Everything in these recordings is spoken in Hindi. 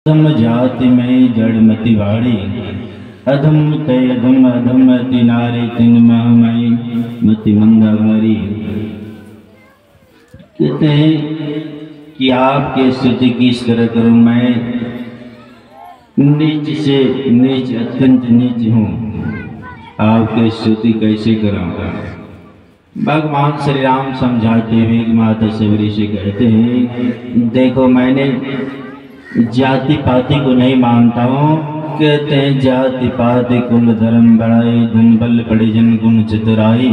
अधम जाति में जड़मति वाड़ी, अधम ते अधम अधम ति नारी तिन महमई मति मंदावारी। कहते हैं कि आपकी स्तुति किस तरह करूं, मैं नीच से नीच अत्यंत नीच हूँ, आपकी स्तुति कैसे कराऊंगा। भगवान श्री राम समझाते हुए माता सबरी से कहते हैं, देखो मैंने जाति पाति को नहीं मानता हूँ। कहते हैं जाति पाति कुल धर्म बढ़ाई, धन बल परिजन गुण चतुराई,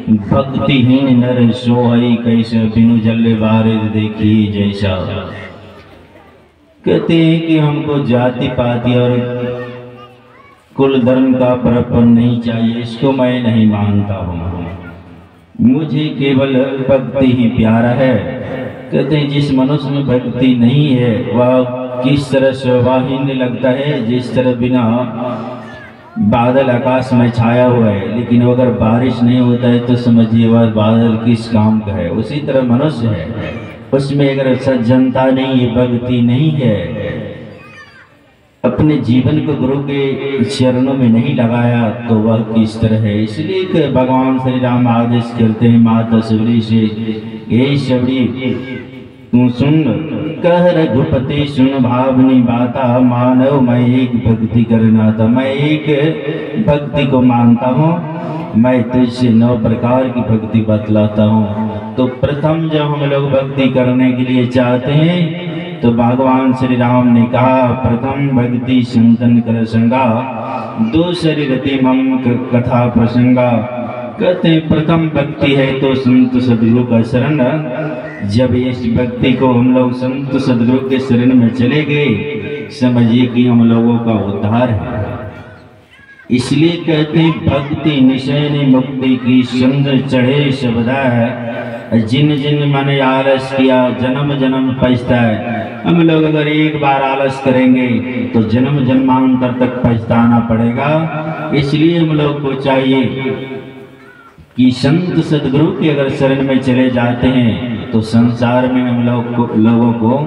भक्तिहीन नर सोहई कैसे बिनु जल बारिद देखी जैसा। कहते हैं कि हमको जाति पाति और कुल धर्म का परपन नहीं चाहिए, इसको मैं नहीं मानता हूँ, मुझे केवल भक्ति ही प्यारा है। कहते हैं जिस मनुष्य में भक्ति नहीं है वह किस तरह शोभाहीन लगता है, जिस तरह बिना बादल आकाश में छाया हुआ है, लेकिन अगर बारिश नहीं होता है तो समझिए वह बादल किस काम का है। उसी तरह मनुष्य है, उसमें अगर सज्जनता नहीं है, भक्ति नहीं है, अपने जीवन को गुरु के चरणों में नहीं लगाया तो वह किस तरह है। इसलिए भगवान श्री राम आदेश करते हैं माता सबरी से, हे सबरी तू सुन कह रघुपति सुन भावनी बाता, मानव मैं एक भक्ति करना था। मैं एक भक्ति को मानता हूँ, मैं तुझसे 9 प्रकार की भक्ति बतलाता हूँ। तो प्रथम जब हम लोग भक्ति करने के लिए चाहते हैं तो भगवान श्री राम ने कहा, प्रथम भक्ति चिंतन कर संगा, दूसरी रति मम कथा प्रसंगा। कहते हैं प्रथम भक्ति है तो संत सदगुरु का शरण। जब इस भक्ति को हम लोग संत सदगुरु के शरण में चले गए, समझिए कि हम लोगों का उद्धार है। इसलिए कहते हैं भक्ति निशयनी मुक्ति की सुंदर चढ़े शब्दा है, जिन जिन मन आलस किया जन्म जन्म पछताए। हम लोग अगर एक बार आलस करेंगे तो जन्म जन्मांतर तक पछताना पड़ेगा। इसलिए हम लोग को चाहिए कि संत सदगुरु के अगर शरण में चले जाते हैं तो संसार में हम लोगों को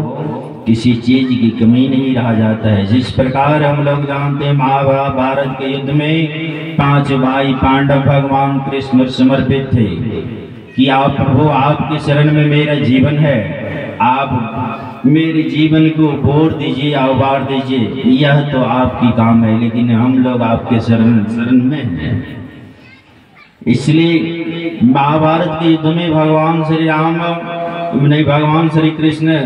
किसी चीज की कमी नहीं रह जाता है। जिस प्रकार हम लोग जानते हैं महाभारत के युद्ध में 5 भाई पांडव भगवान कृष्ण समर्पित थे कि आप प्रभु आपके शरण में मेरा जीवन है, आप मेरे जीवन को बोर दीजिए, आवार दीजिए, यह तो आपकी काम है, लेकिन हम लोग आपके शरण में हैं। इसलिए महाभारत के युद्ध में भगवान श्री राम नहीं भगवान श्री कृष्ण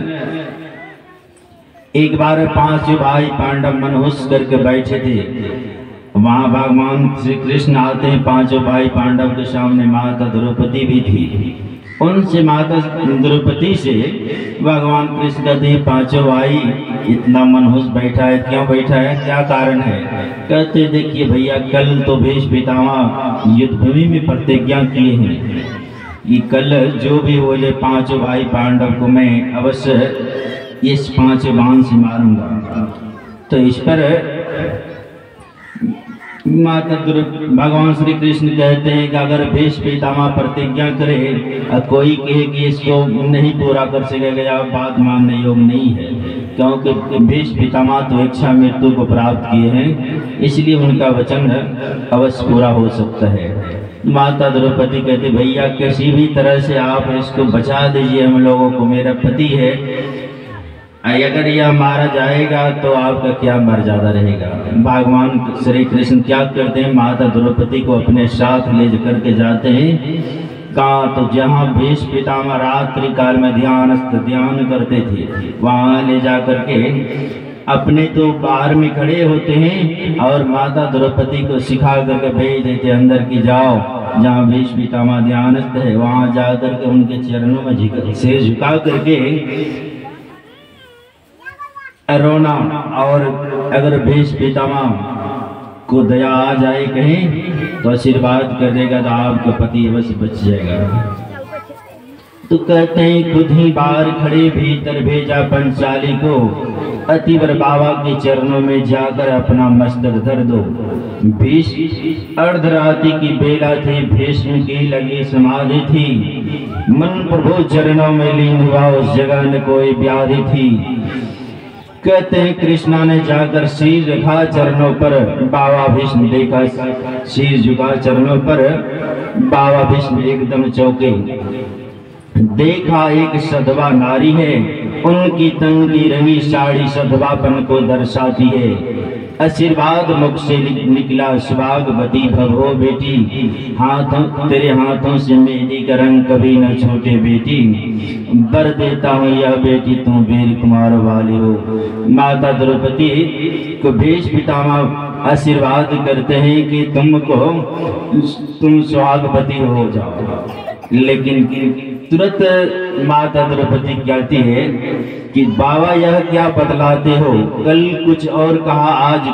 एक बार 5 भाई पांडव मनहूस करके बैठे थे। वहां भगवान श्री कृष्ण आते हैं, 5 भाई पांडव के सामने माता द्रौपदी भी थी। उनसे माता द्रौपदी से भगवान कृष्ण कहते हैं, 5 भाई इतना मनहूस बैठा है, क्यों बैठा है, क्या कारण है। कहते देखिए भैया, कल तो भीष्म पितामह युद्ध भूमि में प्रतिज्ञा किए हैं कि कल जो भी हो जाए 5 भाई पांडव को मैं अवश्य इस 5 बाण से मारूंगा। तो इस पर भगवान श्री कृष्ण कहते हैं कि अगर भीष्म पितामह प्रतिज्ञा करे और कोई कहे कि इसको नहीं पूरा कर सकेगा, बात मानने योग्य नहीं है, क्योंकि भीष्म पितामह तो इच्छा मृत्यु को प्राप्त किए हैं, इसलिए उनका वचन अवश्य पूरा हो सकता है। माता द्रौपदी कहते भैया किसी भी तरह से आप इसको बचा दीजिए, हम लोगों को, मेरा पति है, अगर यह मारा जाएगा तो आपका क्या मर्यादा रहेगा। भगवान श्री कृष्ण क्या करते हैं, माता द्रौपदी को अपने साथ ले करके जाते हैं कहाँ, तो जहाँ भीष्म पितामह रात्रि काल में ध्यान करते थे, वहाँ ले जा करके अपने तो बाहर में खड़े होते हैं और माता द्रौपदी को सिखा करके भेज देते अंदर की जाओ, जहाँ भीष्म पितामह ध्यानस्थ है वहाँ जा करके उनके चरणों में सिर झुका करके रोना, और अगर भीष्म पितामह को दया आ जाए कहीं तो आशीर्वाद कर देगा तो आपका पति अवश्य बच जाएगा। तो कहते हैं खुद ही बाहर खड़े भीतर भेजा पंचाली को, अतिवर बाबा के चरणों में जाकर अपना मस्तक धर दो। भीष्म अर्धरात्रि की बेला थी, भीष्म की लगी समाधि थी, मन प्रभु चरणों में लीन हुआ, उस जगह न कोई व्याधि थी। कहते हैं कृष्णा ने जाकर शीर रखा चरणों पर, बाबा भीष्म देखा शीर झुका चरणों पर, बाबा भीष्म एकदम चौंके। देखा एक सधवा नारी है, उनकी तंगी रंगी साड़ी सधवापन को दर्शाती है। आशीर्वाद मुख से निकला, सुहागवती भव हो बेटी, हाथों तेरे हाथों से मेहंदी का रंग कभी न छूटे बेटी। वर देता हूँ यह बेटी तुम वीर कुमार वाली हो। माता द्रौपदी को भीष्म पितामह आशीर्वाद करते हैं कि तुम सुहागवती हो जाओ, लेकिन तुरंत माता द्रौपदी कहती है कि बाबा यह क्या बतलाते हो, कल कुछ और कहा, आज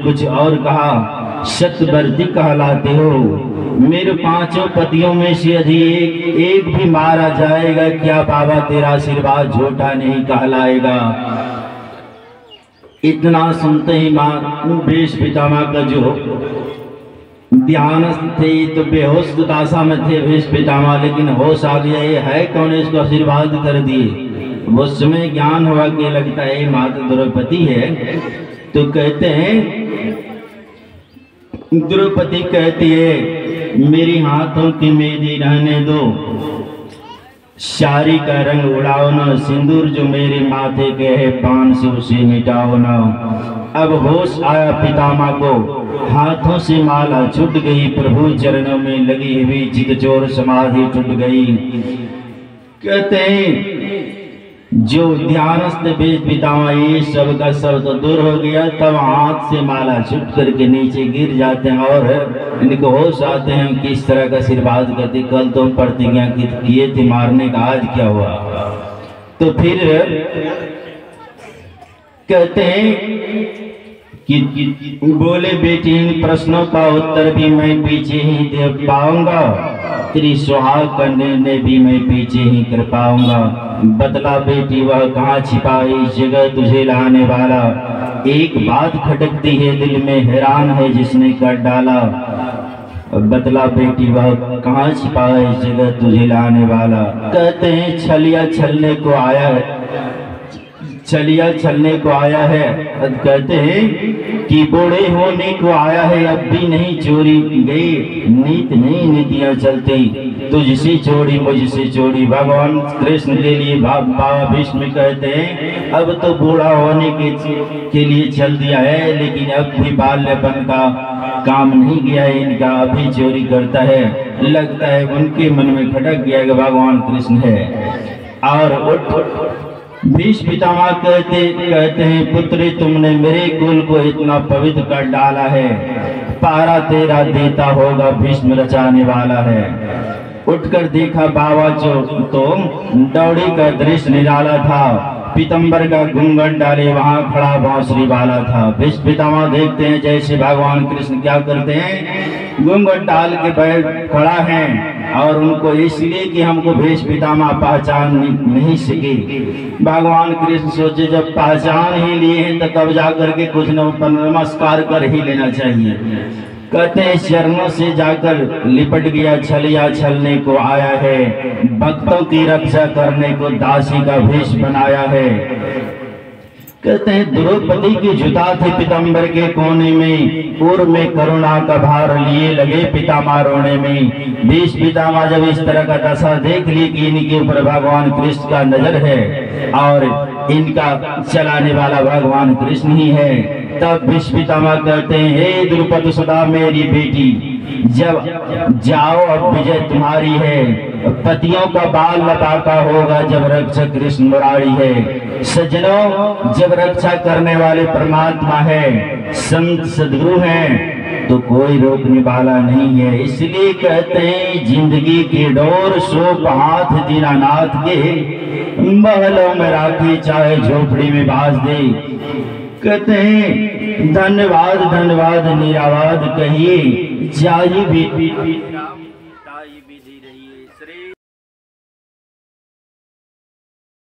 कुछ और कहा, सतवर्ती कहलाते हो। मेरे 5 पतियों में से यदि एक भी मारा जाएगा, क्या बाबा तेरा आशीर्वाद झूठा नहीं कहलाएगा। इतना सुनते ही मां भीष्म पितामह का जो ध्यान थे तो बेहोश दुर्दशा में थे भीष्म पितामह, लेकिन होश आ गया, ये है कौन, इसको आशीर्वाद कर दिए। वो समय ज्ञान हुआ कि लगता है माता द्रौपदी है। तो कहते हैं द्रौपदी कहती है मेरी हाथों की मेहंदी रहने दो, साड़ी का रंग उड़ाओ ना, सिंदूर जो मेरे माथे के है पान से उसे मिटाओ ना। अब होश आया पितामह को, हाथों से माला छूट गई, प्रभु चरणों में लगी हुई चितचोर समाधि टूट गई। कहते हैं जो ध्यानस्थ भीष्म पितामह ये सब का सब तो दूर हो गया, तब हाथ से माला छूट करके नीचे गिर जाते हैं और इनको होश आते हैं किस तरह का आशीर्वाद करते, कल तुम प्रतिज्ञा किए थे मारने का, आज क्या हुआ। तो फिर कहते हैं कि बोले बेटी इन प्रश्नों का उत्तर भी मैं पीछे ही दे पाऊंगा, तेरी सुहाग का निर्णय भी मैं पीछे ही कर पाऊंगा। बतला बेटी वह कहाँ छिपा इस जगह तुझे लाने वाला, एक बात खटकती है दिल में, हैरान है जिसने कर डाला। बतला बेटी वह कहाँ छिपा है इस जगह तुझे लाने वाला। कहते हैं छलिया छलने को आया है, छलिया छलने को आया है। कहते हैं कि बूढ़े होने को आया है, अब भी नहीं चोरी गई, नीत नहीं नीतियां चलती, तुझसे चोरी मुझसे चोरी। भगवान कृष्ण के लिए बाबा भीष्म कहते हैं अब तो बूढ़ा होने के लिए चल दिया है, लेकिन अब भी बाल्यपन का काम नहीं गया है इनका, अभी चोरी करता है। लगता है उनके मन में खटक गया कि भगवान कृष्ण है। और भीष्म पितामह कहते हैं पुत्री तुमने मेरे कुल को इतना पवित्र कर डाला है, पारा तेरा देता होगा, भीष्म रचाने वाला है। उठकर देखा बाबा जो तो दौड़ी का दृश्य निराला था, पीतंबर का घूंघट डाले वहां खड़ा बांसुरी वाला था। भीष्म पितामह देखते हैं जैसे भगवान कृष्ण क्या करते हैं, घूंघट डाल के बैठ खड़ा है, और उनको इसलिए कि हमको भीष्म पितामह पहचान नहीं सके। भगवान कृष्ण सोचे जब पहचान ही लिए हैं तो तब जाकर के कुछ नमस्कार कर ही लेना चाहिए। कहते हैं चरणों से जाकर लिपट गया, छलिया छलने को आया है, भक्तों की रक्षा करने को दासी का भेष बनाया है। कहते हैं द्रौपदी की जुता थे पीताम्बर के कोने में, पूर्व में करुणा का भार लिए लगे पितामह रोने में। भीष्म पितामह जब इस तरह का दशा देख ली कि इनके ऊपर भगवान कृष्ण का नजर है और इनका चलाने वाला भगवान कृष्ण ही है, तब भीष्म पितामह कहते हैं हे द्रौपदी सदा मेरी बेटी, जब जाओ अब विजय तुम्हारी है, पतियों का बाल लताका होगा जब रक्षक कृष्ण मुरारी है। सज्जनों जब रक्षा करने वाले परमात्मा है, संत सदगुरु हैं, तो कोई रोकने वाला नहीं है। इसलिए कहते हैं जिंदगी की डोर सोप हाथ दीनानाथ के, महलों में राखी चाहे झोपड़ी में बाज दे। कहते हैं धन्यवाद धन्यवाद निरावाद कहिए, चाहिए भी